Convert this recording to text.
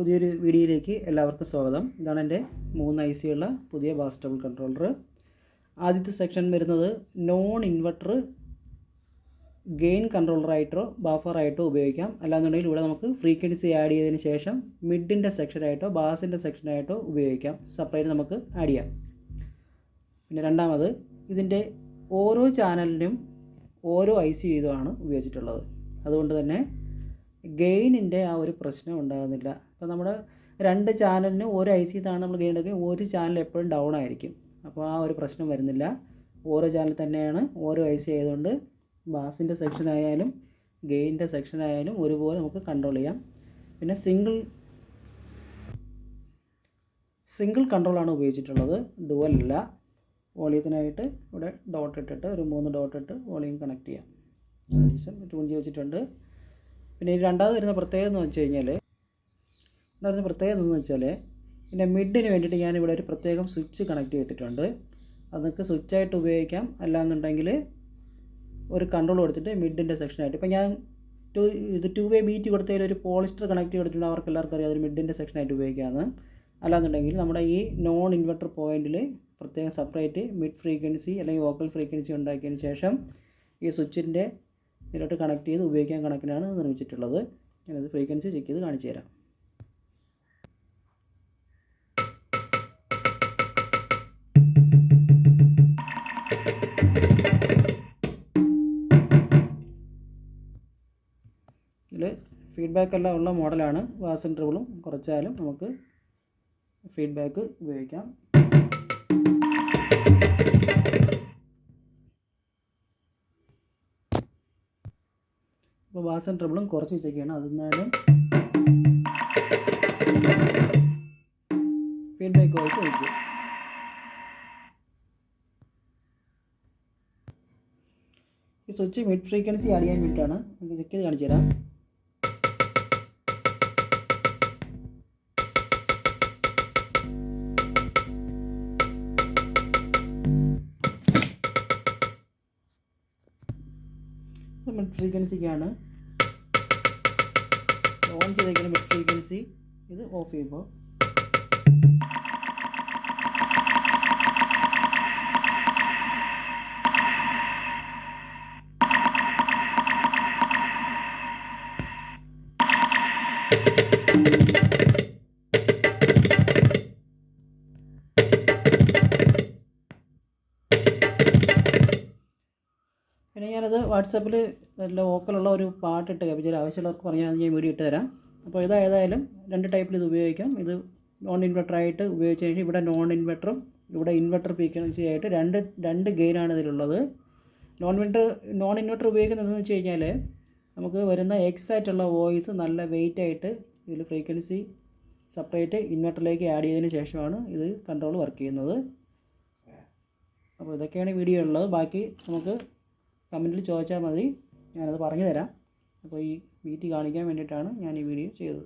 പുതിയൊരു വീഡിയോയിലേക്ക് എല്ലാവർക്കും സ്വാഗതം. ഇതാണ് എൻ്റെ 3 IC ഉള്ള പുതിയ ബാസ് ട്രബിൾ കൺട്രോളർ. ആദ്യത്തെ സെക്ഷൻ വരുന്നത് നോൺ ഇൻവെർട്ടർ ഗെയിൻ കൺട്രോളറായിട്ടോ ബഫറായിട്ടോ ഉപയോഗിക്കാം. അല്ലാന്നുണ്ടെങ്കിൽ ഇവിടെ നമുക്ക് ഫ്രീക്വൻസി ആഡ് ചെയ്തതിന് ശേഷം മിഡിൻ്റെ സെക്ഷനായിട്ടോ ബാസിൻ്റെ സെക്ഷനായിട്ടോ ഉപയോഗിക്കാം. സെപ്പറേറ്റ് നമുക്ക് ആഡ് ചെയ്യാം. പിന്നെ രണ്ടാമത്, ഇതിൻ്റെ ഓരോ ചാനലിനും ഓരോ IC വീതമാണ് ഉപയോഗിച്ചിട്ടുള്ളത്. അതുകൊണ്ട് തന്നെ ഗെയിനിൻ്റെ ആ ഒരു പ്രശ്നം ഉണ്ടാകുന്നില്ല. അപ്പോൾ നമ്മുടെ 2 ചാനലിന് ഒരു IC താണ് നമ്മൾ ഗെയിൻ എടുക്കുക, ഒരു ചാനൽ എപ്പോഴും ഡൗൺ ആയിരിക്കും. അപ്പോൾ ആ ഒരു പ്രശ്നം വരുന്നില്ല. ഓരോ ചാനൽ തന്നെയാണ് ഓരോ IC ആയതുകൊണ്ട് ബാസിൻ്റെ സെക്ഷനായാലും ഗെയിനിൻ്റെ സെക്ഷനായാലും ഒരുപോലെ നമുക്ക് കൺട്രോൾ ചെയ്യാം. പിന്നെ സിംഗിൾ കൺട്രോളാണ് ഉപയോഗിച്ചിട്ടുള്ളത്, ഡുവൽ അല്ല. വോളിയത്തിനായിട്ട് ഇവിടെ ഡോട്ട് ഇട്ടിട്ട് ഒരു 3 ഡോട്ട് ഇട്ട് വോളിയം കണക്ട് ചെയ്യാം. ട്യൂൺ ചെയ്ത് വെച്ചിട്ടുണ്ട്. പിന്നെ രണ്ടാമത് വരുന്ന പ്രത്യേകത എന്ന് വെച്ച് കഴിഞ്ഞാൽ പിന്നെ മിഡിന് വേണ്ടിയിട്ട് ഞാനിവിടെ ഒരു പ്രത്യേകം സ്വിച്ച് കണക്ട് ചെയ്തിട്ടുണ്ട്. അതൊക്കെ സ്വിച്ചായിട്ട് ഉപയോഗിക്കാം. അല്ലാന്നുണ്ടെങ്കിൽ ഒരു കൺട്രോൾ കൊടുത്തിട്ട് മിഡിൻ്റെ സെക്ഷനായിട്ട്, ഇപ്പോൾ ഞാൻ 2-way ബീറ്റ് കൊടുത്തതിൽ ഒരു പോളിസ്റ്റർ കണക്ട് ചെയ്തിട്ടുണ്ട്. അവർക്ക് എല്ലാവർക്കും അറിയാം അതൊരു മിഡിൻ്റെ സെക്ഷനായിട്ട് ഉപയോഗിക്കാമെന്ന്. അല്ലാന്നുണ്ടെങ്കിൽ നമ്മുടെ ഈ നോൺ ഇൻവെർട്ടർ പോയിൻറ്റിൽ പ്രത്യേകം സെപ്പറേറ്റ് മിഡ് ഫ്രീക്വൻസി അല്ലെങ്കിൽ വോക്കൽ ഫ്രീക്വൻസി ഉണ്ടാക്കിയതിന് ശേഷം ഈ സ്വിച്ചിൻ്റെ ഇതിലോട്ട് കണക്ട് ചെയ്ത് ഉപയോഗിക്കാൻ കണക്കിനാണ് നിർമ്മിച്ചിട്ടുള്ളത്. ഞാനത് ഫ്രീക്വൻസി ചെക്ക് ചെയ്ത് കാണിച്ചു തരാം. ഇതിൽ ഫീഡ്ബാക്ക് എല്ലാം ഉള്ള മോഡലാണ്. ബാസും ട്രിബിളും കുറച്ചാലും നമുക്ക് ഫീഡ്ബാക്ക് ഉപയോഗിക്കാം. ഇപ്പോൾ ബാസും ട്രിബിളും കുറച്ച് വെച്ചൊക്കെയാണ്, അതെന്നാലും ഫീഡ്ബാക്ക് വോയിസ് വയ്ക്കും. ഈ സ്വിച്ച് മിഡ് ഫ്രീക്വൻസി ആഡ് ചെയ്യാൻ വേണ്ടിയിട്ടാണ്. നമുക്ക് ചെക്ക് ചെയ്ത് കാണിച്ചു തരാം. മിഡ് ഫ്രീക്വൻസിക്കാണ് ഓൺ ചെയ്തേക്കുന്ന മിഡ് ഫ്രീക്വൻസി. ഇത് ഓഫ് ചെയ്യുമ്പോൾ പിന്നെ ഞാനത് വാട്സാപ്പിൽ നല്ല വോക്കലുള്ള ഒരു പാട്ടിട്ട് കേൾപ്പിച്ചാൽ ആവശ്യമുള്ളവർക്ക് പറഞ്ഞാൽ ഞാൻ വീഡിയോ ഇട്ട് തരാം. അപ്പോൾ ഏതായാലും 2 ടൈപ്പിൽ ഇത് ഉപയോഗിക്കാം. ഇത് നോൺ ഇൻവെർട്ടറായിട്ട് ഉപയോഗിച്ച് കഴിഞ്ഞാൽ ഇവിടെ നോൺ ഇൻവെർട്ടറും ഇവിടെ ഇൻവെർട്ടർ ഫ്രീക്വൻസി ആയിട്ട് രണ്ട് ഗെയിനാണ് ഇതിലുള്ളത്. നോൺ ഇൻവെർട്ടർ ഉപയോഗിക്കുന്നതെന്ന് വെച്ച് കഴിഞ്ഞാൽ നമുക്ക് വരുന്ന എക്സായിട്ടുള്ള വോയിസ് നല്ല വെയിറ്റ് ആയിട്ട് ഇതിൽ ഫ്രീക്വൻസി സെപ്പറേറ്റ് ഇൻവെർട്ടറിലേക്ക് ആഡ് ചെയ്തതിന് ശേഷമാണ് ഇത് കൺട്രോൾ വർക്ക് ചെയ്യുന്നത്. അപ്പോൾ ഇതൊക്കെയാണ് വീഡിയോ ഉള്ളത്. ബാക്കി നമുക്ക് കമൻറ്റിൽ ചോദിച്ചാൽ മതി, ഞാനത് പറഞ്ഞു തരാം. അപ്പോൾ ഈ വീഡിയോ കാണിക്കാൻ വേണ്ടിയിട്ടാണ് ഞാൻ ഈ വീഡിയോ ചെയ്തത്.